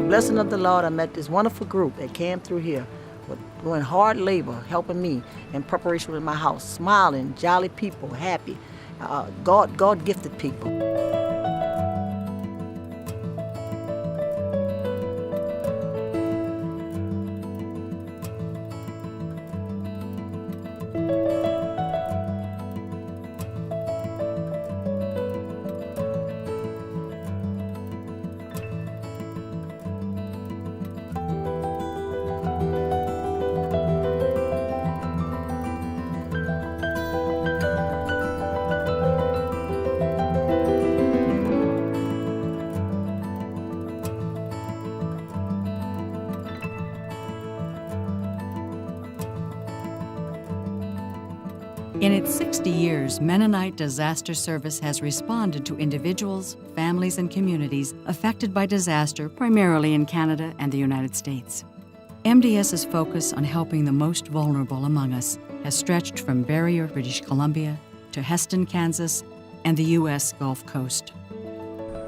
blessing of the Lord, I met this wonderful group that came through here, doing hard labor, helping me in preparation with my house, smiling, jolly people, happy, God-gifted people. In its 60 years, Mennonite Disaster Service has responded to individuals, families, and communities affected by disaster, primarily in Canada and the United States. MDS's focus on helping the most vulnerable among us has stretched from Barrier, British Columbia, to Heston, Kansas, and the U.S. Gulf Coast.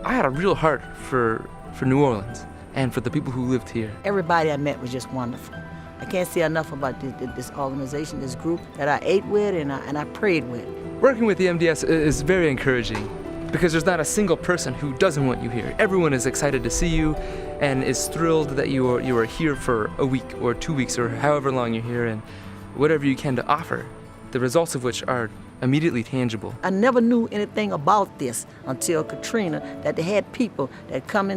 I had a real heart for New Orleans and for the people who lived here. Everybody I met was just wonderful. I can't say enough about this organization, this group that I ate with and I prayed with. Working with the MDS is very encouraging because there's not a single person who doesn't want you here. Everyone is excited to see you and is thrilled that you are here for a week or 2 weeks or however long you're here, and whatever you can to offer, the results of which are immediately tangible. I never knew anything about this until Katrina, that they had people that come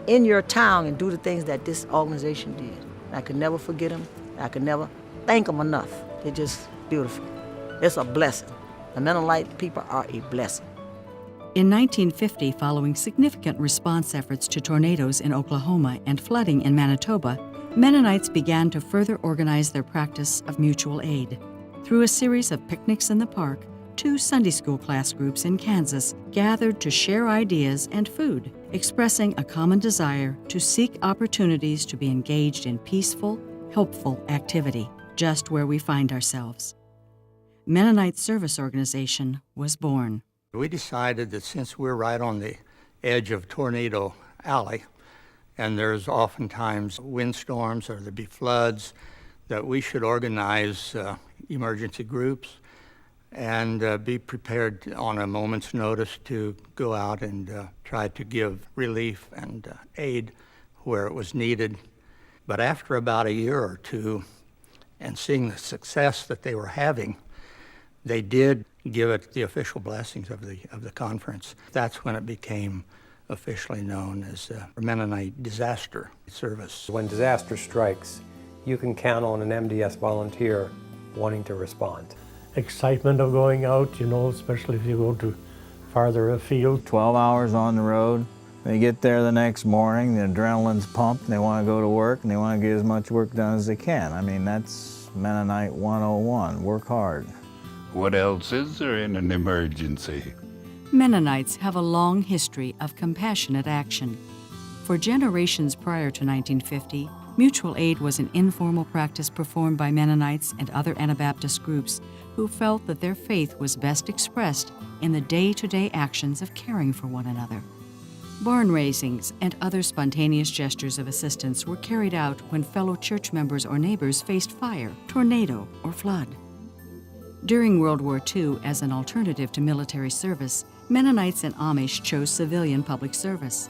in your town and do the things that this organization did. I could never forget them. I could never thank them enough. They're just beautiful. It's a blessing. The Mennonite people are a blessing. In 1950, following significant response efforts to tornadoes in Oklahoma and flooding in Manitoba, Mennonites began to further organize their practice of mutual aid. Through a series of picnics in the park, 2 Sunday school class groups in Kansas gathered to share ideas and food, expressing a common desire to seek opportunities to be engaged in peaceful, helpful activity, just where we find ourselves. Mennonite Service Organization was born. We decided that since we're right on the edge of Tornado Alley, and there's oftentimes windstorms or there'd be floods, that we should organize emergency groups and be prepared on a moment's notice to go out and try to give relief and aid where it was needed. But after about a year or two, and seeing the success that they were having, they did give it the official blessings of the conference. That's when it became officially known as the Mennonite Disaster Service. When disaster strikes, you can count on an MDS volunteer wanting to respond. Excitement of going out, especially if you go to farther afield. 12 hours on the road. They get there the next morning, the adrenaline's pumped, and they want to go to work, and they want to get as much work done as they can. I mean, that's Mennonite 101, work hard. What else is there in an emergency? Mennonites have a long history of compassionate action. For generations prior to 1950, mutual aid was an informal practice performed by Mennonites and other Anabaptist groups who felt that their faith was best expressed in the day-to-day actions of caring for one another. Barn raisings and other spontaneous gestures of assistance were carried out when fellow church members or neighbors faced fire, tornado, or flood. During World War II, as an alternative to military service, Mennonites and Amish chose civilian public service.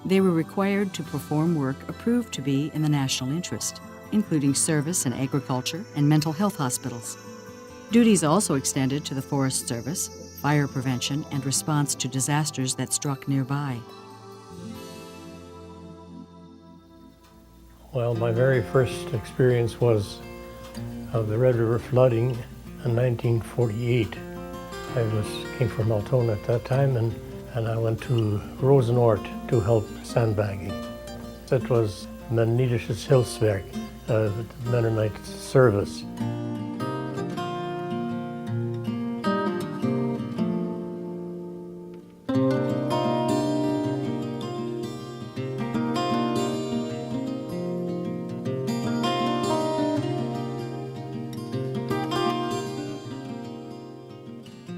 They were required to perform work approved to be in the national interest, including service in agriculture and mental health hospitals. Duties also extended to the Forest Service, fire prevention, and response to disasters that struck nearby. Well, my very first experience was of the Red River flooding in 1948. I came from Altona at that time, and I went to Rosenort to help sandbagging. That was Mennonitisches Hilfswerk, the Mennonite service.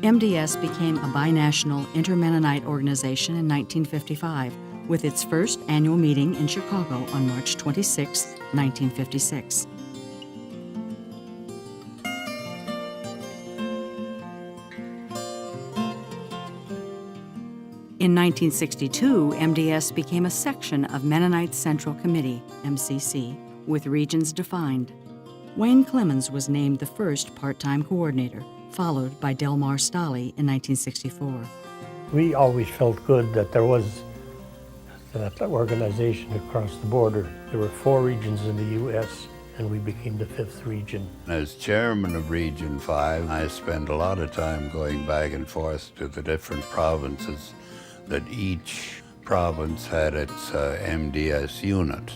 MDS became a binational inter-Mennonite organization in 1955, with its first annual meeting in Chicago on March 26, 1956. In 1962, MDS became a section of Mennonite Central Committee, MCC, with regions defined. Wayne Clemens was named the first part-time coordinator, followed by Delmar Stolley in 1964. We always felt good that there was that organization across the border. There were 4 regions in the U.S., and we became the 5th region. As chairman of Region 5, I spend a lot of time going back and forth to the different provinces, that each province had its MDS unit.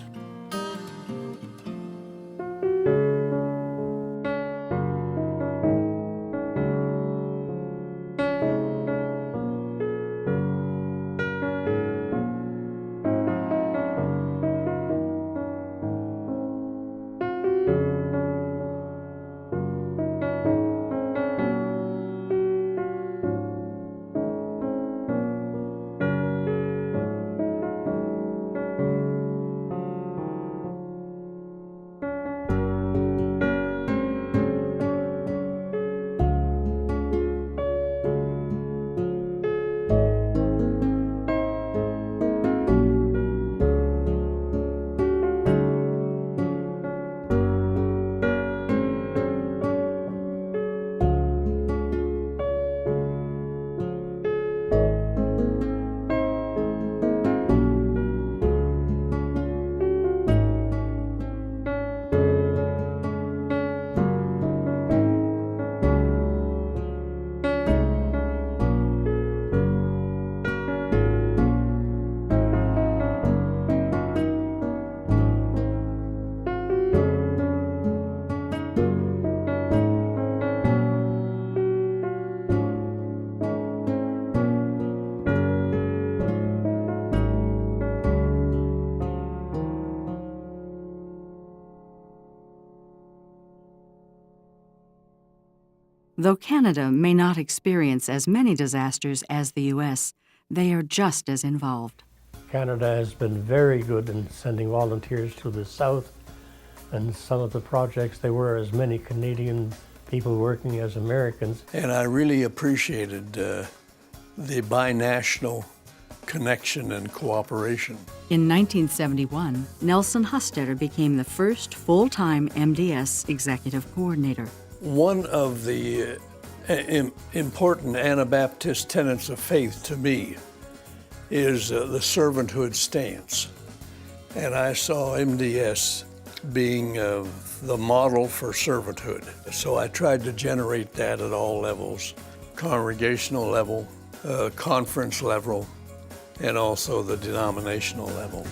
Though Canada may not experience as many disasters as the U.S., they are just as involved. Canada has been very good in sending volunteers to the south, and some of the projects there were as many Canadian people working as Americans. And I really appreciated the binational connection and cooperation. In 1971, Nelson Hustetter became the first full-time MDS executive coordinator. One of the important Anabaptist tenets of faith to me is the servanthood stance. And I saw MDS being the model for servanthood. So I tried to generate that at all levels, congregational level, conference level, and also the denominational level.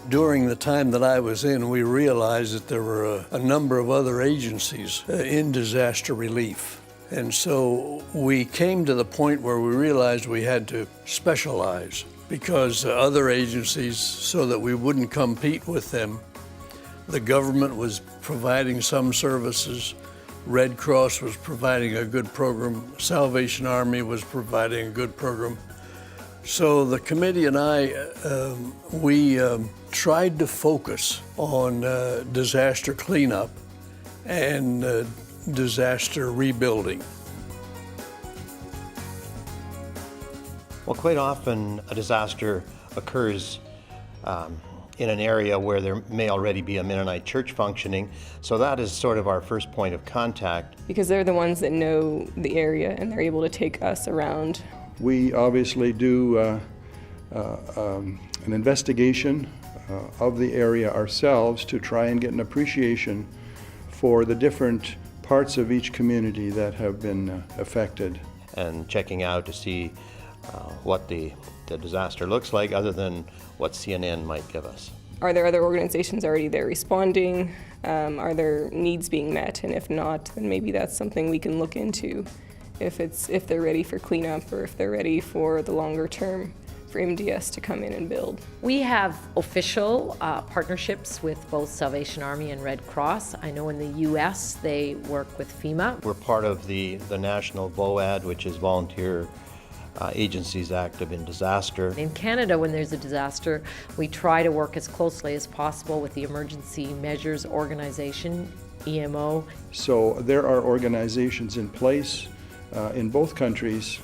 During the time that I was in, we realized that there were a number of other agencies in disaster relief. And so we came to the point where we realized we had to specialize, because other agencies, so that we wouldn't compete with them, the government was providing some services, Red Cross was providing a good program, Salvation Army was providing a good program. So the committee and I, we tried to focus on disaster cleanup and disaster rebuilding. Well, quite often a disaster occurs in an area where there may already be a Mennonite church functioning, so that is sort of our first point of contact. Because they're the ones that know the area and they're able to take us around. We obviously do an investigation of the area ourselves to try and get an appreciation for the different parts of each community that have been affected. And checking out to see what the disaster looks like other than what CNN might give us. Are there other organizations already there responding? Are there needs being met? And if not, then maybe that's something we can look into if they're ready for cleanup or if they're ready for the longer term for MDS to come in and build. We have official partnerships with both Salvation Army and Red Cross. I know in the U.S. they work with FEMA. We're part of the National VOAD, which is Volunteer Agencies Active in Disaster. In Canada, when there's a disaster, we try to work as closely as possible with the Emergency Measures Organization, EMO. So there are organizations in place in both countries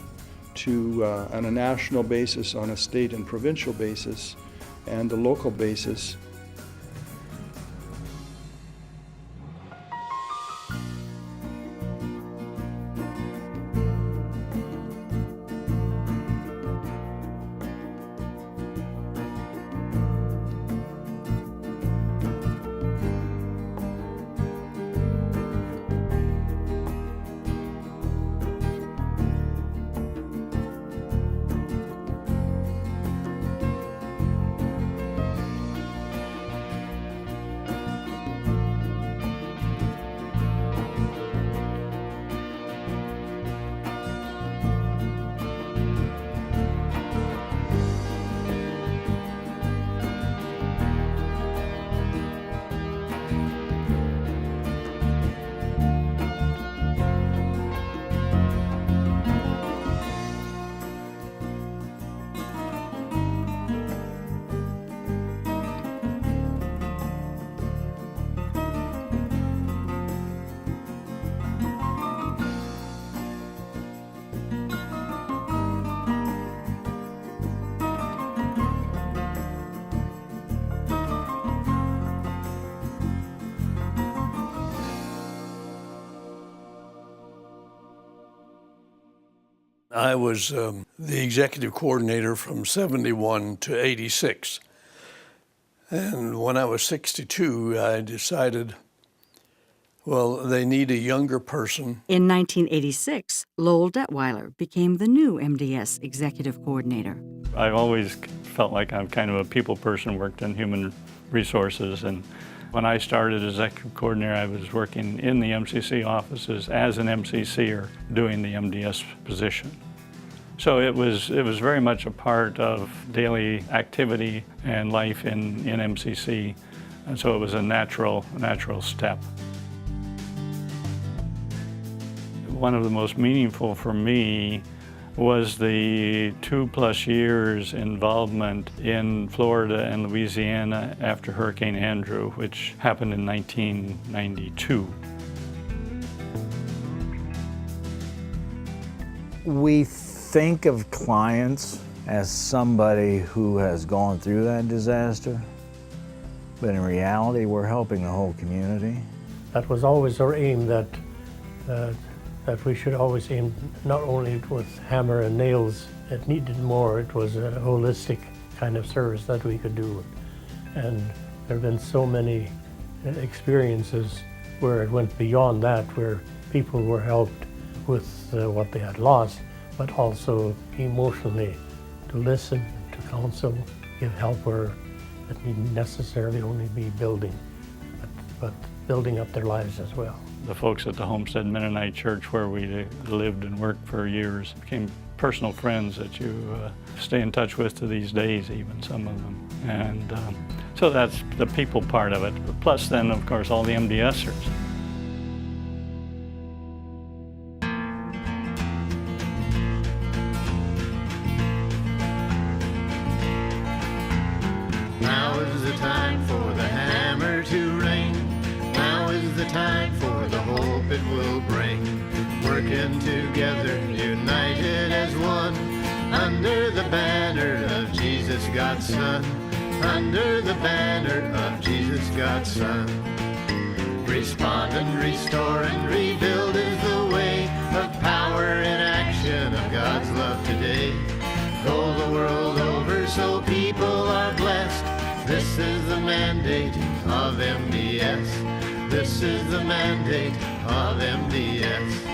to, on a national basis, on a state and provincial basis, and a local basis. I was the executive coordinator from 71 to 86. And when I was 62, I decided, well, they need a younger person. In 1986, Lowell Detweiler became the new MDS executive coordinator. I've always felt like I'm kind of a people person, worked in human resources, and when I started as executive coordinator, I was working in the MCC offices as an MCCer doing the MDS position. So it was very much a part of daily activity and life in MCC, and so it was a natural step. One of the most meaningful for me was the 2+ years involvement in Florida and Louisiana after Hurricane Andrew, which happened in 1992. We think of clients as somebody who has gone through that disaster, but in reality, we're helping the whole community. That was always our aim, that we should always aim not only with hammer and nails. It needed more. It was a holistic kind of service that we could do. And there have been so many experiences where it went beyond that, where people were helped with what they had lost, but also emotionally to listen, to counsel, give help where it needn't necessarily only be building, but building up their lives as well. The folks at the Homestead Mennonite Church, where we lived and worked for years, became personal friends that you stay in touch with to these days, even some of them. And so that's the people part of it. Plus then, of course, all the MDSers. Now is the time for the hammer to ring. Now is the time for the hope it will bring. Working together, united as one, under the banner of Jesus, God's Son. Under the banner of Jesus, God's Son. Respond and restore and rebuild is the way of power and action of God's love today. Go the world over so people are blessed. This is the mandate of MDS. This is the mandate of MDS.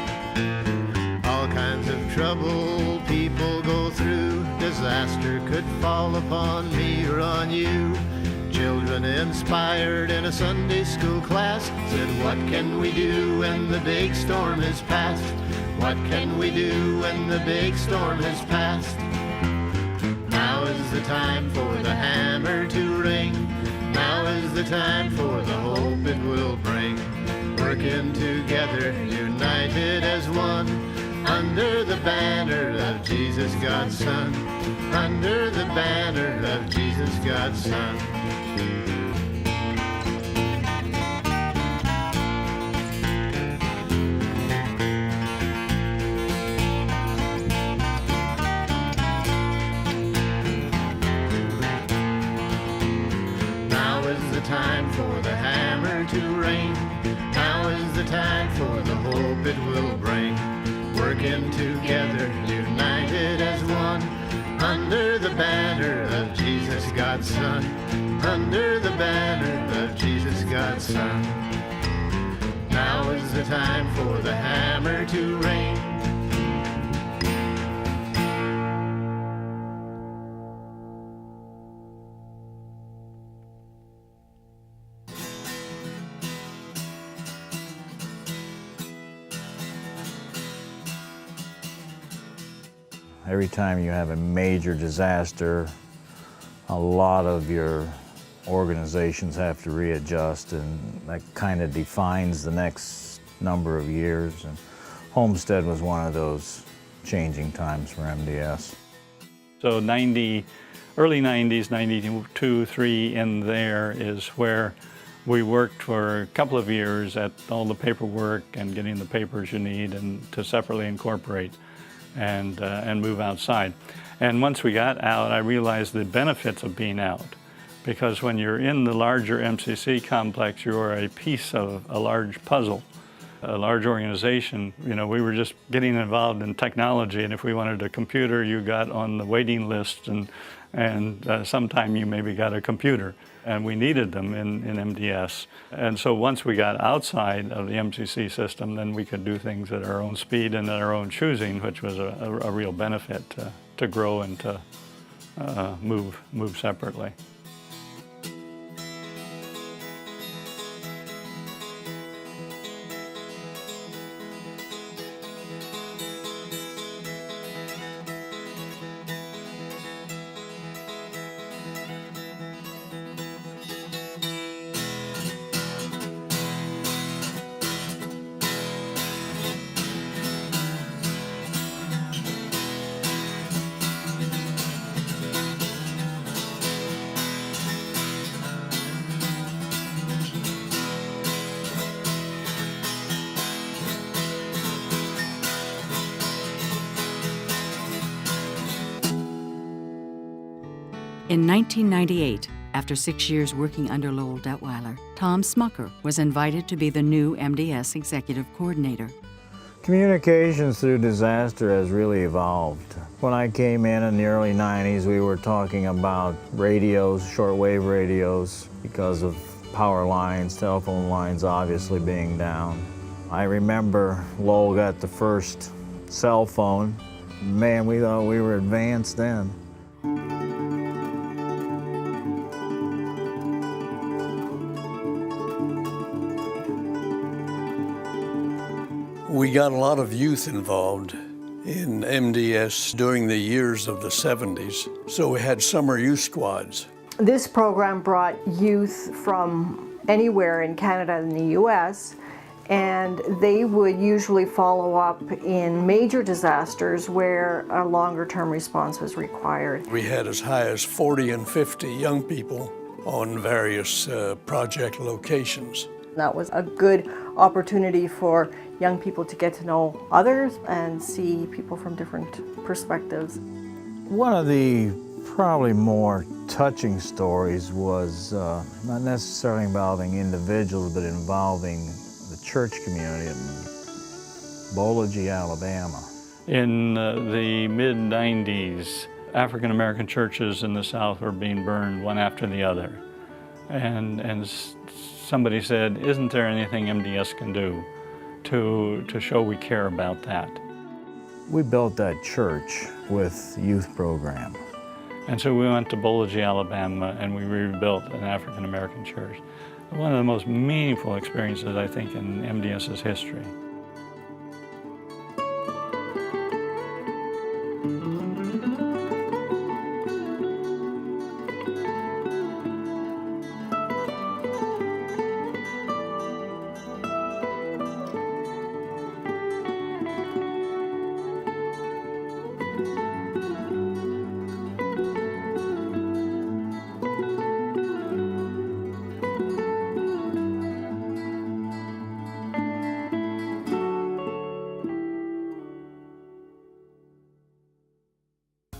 All kinds of trouble people go through. Disaster could fall upon me or on you. Children inspired in a Sunday school class said, what can we do when the big storm is past? What can we do when the big storm has passed? Now is the time for the hammer to ring. Now is the time for the hope it will bring. Working together, united as one, under the banner of Jesus, God's Son. Under the banner of Jesus, God's Son. Now is the time for the hammer to ring. Now is the time for the hope it will bring. Working together, united as one, under the banner of Jesus, God's Son. Under the banner of Jesus, God's Son. Now is the time for the hammer to ring. Every time you have a major disaster, a lot of your organizations have to readjust, and that kind of defines the next number of years. And Homestead was one of those changing times for MDS. So early 90s, 92, 3 in there is where we worked for a couple of years at all the paperwork and getting the papers you need and to separately incorporate and move outside. And once we got out, I realized the benefits of being out, because when you're in the larger MCC complex, you're a piece of a large puzzle, a large organization. You know, we were just getting involved in technology, and if we wanted a computer, you got on the waiting list, and sometime you maybe got a computer. And we needed them in MDS. And so once we got outside of the MCC system, then we could do things at our own speed and at our own choosing, which was a real benefit to grow and to move separately. In 1998, after 6 years working under Lowell Detweiler, Tom Smucker was invited to be the new MDS Executive Coordinator. Communications through disaster has really evolved. When I came in the early 90s, we were talking about radios, shortwave radios, because of power lines, telephone lines obviously being down. I remember Lowell got the first cell phone. Man, we thought we were advanced then. We got a lot of youth involved in MDS during the years of the 70s, so we had summer youth squads. This program brought youth from anywhere in Canada and the US, and they would usually follow up in major disasters where a longer-term response was required. We had as high as 40 and 50 young people on various project locations. That was a good opportunity for young people to get to know others and see people from different perspectives. One of the probably more touching stories was not necessarily involving individuals, but involving the church community in Bolaji, Alabama. In the mid-90s, African American churches in the South were being burned one after the other. And somebody said, isn't there anything MDS can do to show we care about that? We built that church with youth program. And so we went to Bolaji, Alabama, and we rebuilt an African American church. One of the most meaningful experiences, I think, in MDS's history.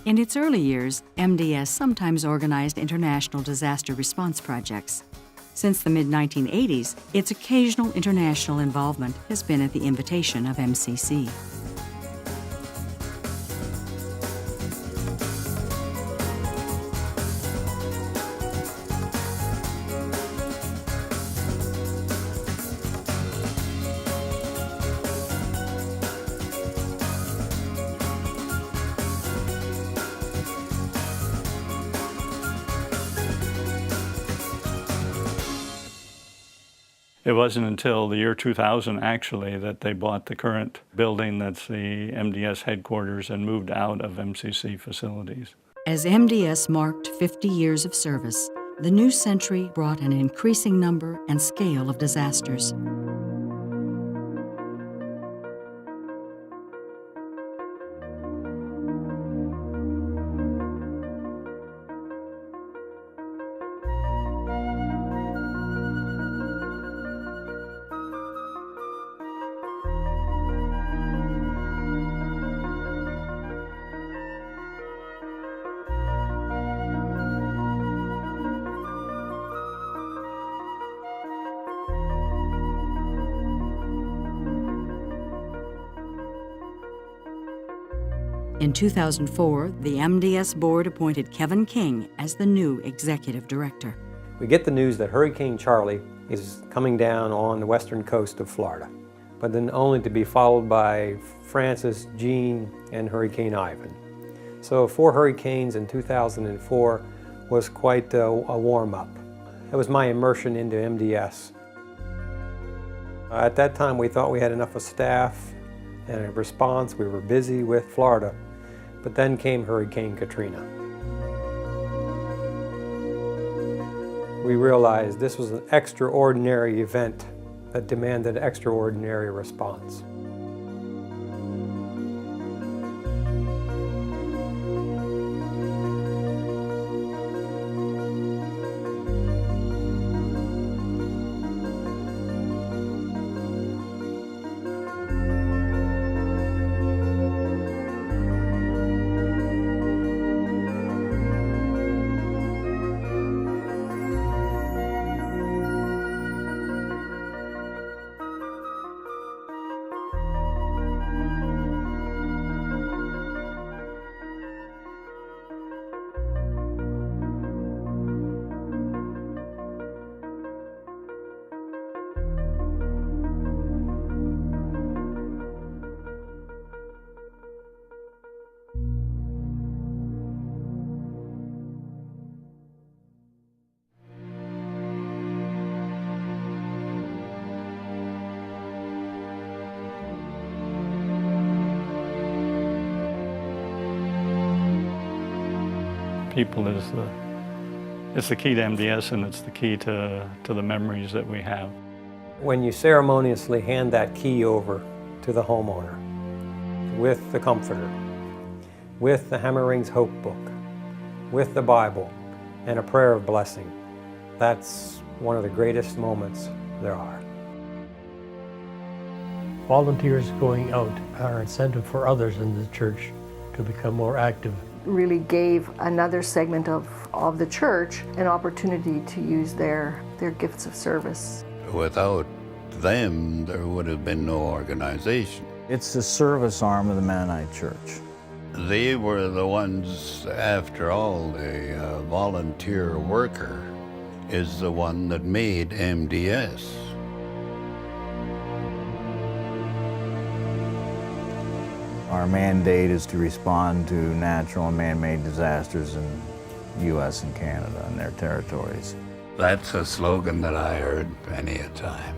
In its early years, MDS sometimes organized international disaster response projects. Since the mid-1980s, its occasional international involvement has been at the invitation of MCC. It wasn't until the year 2000, actually, that they bought the current building that's the MDS headquarters and moved out of MCC facilities. As MDS marked 50 years of service, the new century brought an increasing number and scale of disasters. In 2004, the MDS board appointed Kevin King as the new executive director. We get the news that Hurricane Charlie is coming down on the western coast of Florida, but then only to be followed by Francis, Jean, and Hurricane Ivan. So 4 hurricanes in 2004 was quite a warm-up. It was my immersion into MDS. At that time, we thought we had enough of staff and a response. We were busy with Florida. But then came Hurricane Katrina. We realized this was an extraordinary event that demanded extraordinary response. People is the key to MDS, and it's the key to the memories that we have. When you ceremoniously hand that key over to the homeowner with the comforter, with the Hammering's Hope book, with the Bible, and a prayer of blessing, that's one of the greatest moments there are. Volunteers going out are incentive for others in the church to become more active. Really gave another segment of the church an opportunity to use their gifts of service. Without them, there would have been no organization. It's the service arm of the Mennonite Church. They were the ones, after all, the volunteer worker is the one that made MDS. Our mandate is to respond to natural and man-made disasters in the U.S. and Canada and their territories. That's a slogan that I heard many a time.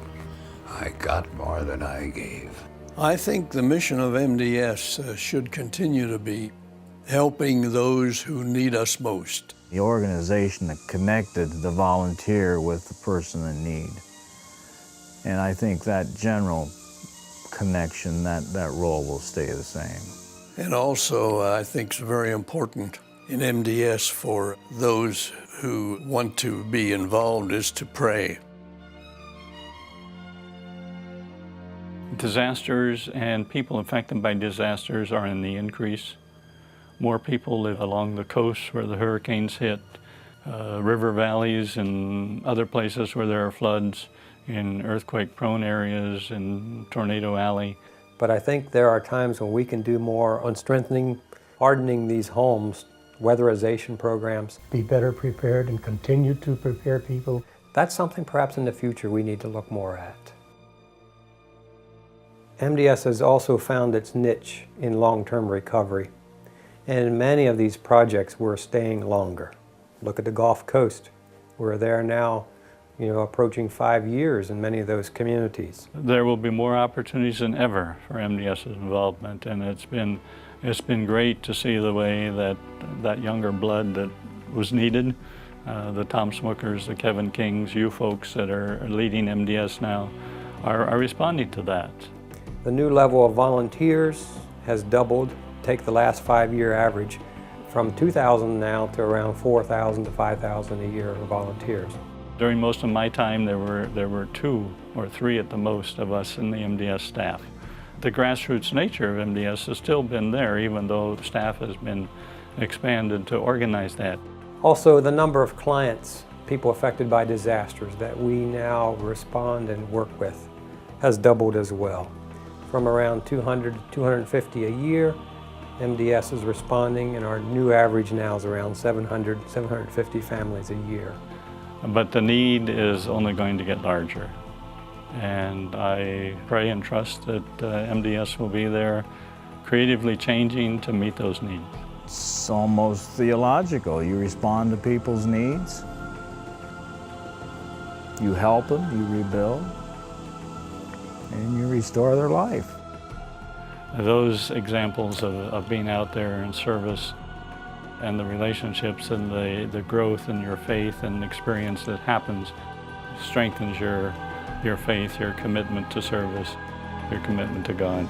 I got more than I gave. I think the mission of MDS should continue to be helping those who need us most. The organization that connected the volunteer with the person in need. And I think that general connection, that role will stay the same. And also, I think it's very important in MDS for those who want to be involved is to pray. Disasters and people affected by disasters are in the increase. More people live along the coast where the hurricanes hit, river valleys and other places where there are floods, in earthquake-prone areas, in Tornado Alley. But I think there are times when we can do more on strengthening, hardening these homes, weatherization programs. Be better prepared and continue to prepare people. That's something perhaps in the future we need to look more at. MDS has also found its niche in long-term recovery. And in many of these projects, we're staying longer. Look at the Gulf Coast. We're there now, approaching 5 years in many of those communities. There will be more opportunities than ever for MDS's involvement, and it's been great to see the way that younger blood that was needed, the Tom Smookers, the Kevin Kings, you folks that are leading MDS now, are responding to that. The new level of volunteers has doubled. Take the last 5-year average from 2,000 now to around 4,000 to 5,000 a year of volunteers. During most of my time, there were 2 or 3 at the most of us in the MDS staff. The grassroots nature of MDS has still been there, even though staff has been expanded to organize that. Also, the number of clients, people affected by disasters that we now respond and work with, has doubled as well. From around 200 to 250 a year, MDS is responding, and our new average now is around 700, 750 families a year. But the need is only going to get larger. And I pray and trust that MDS will be there creatively changing to meet those needs. It's almost theological. You respond to people's needs, you help them, you rebuild, and you restore their life. Those examples of being out there in service and the relationships and the growth in your faith and experience that happens strengthens your faith, your commitment to service, your commitment to God.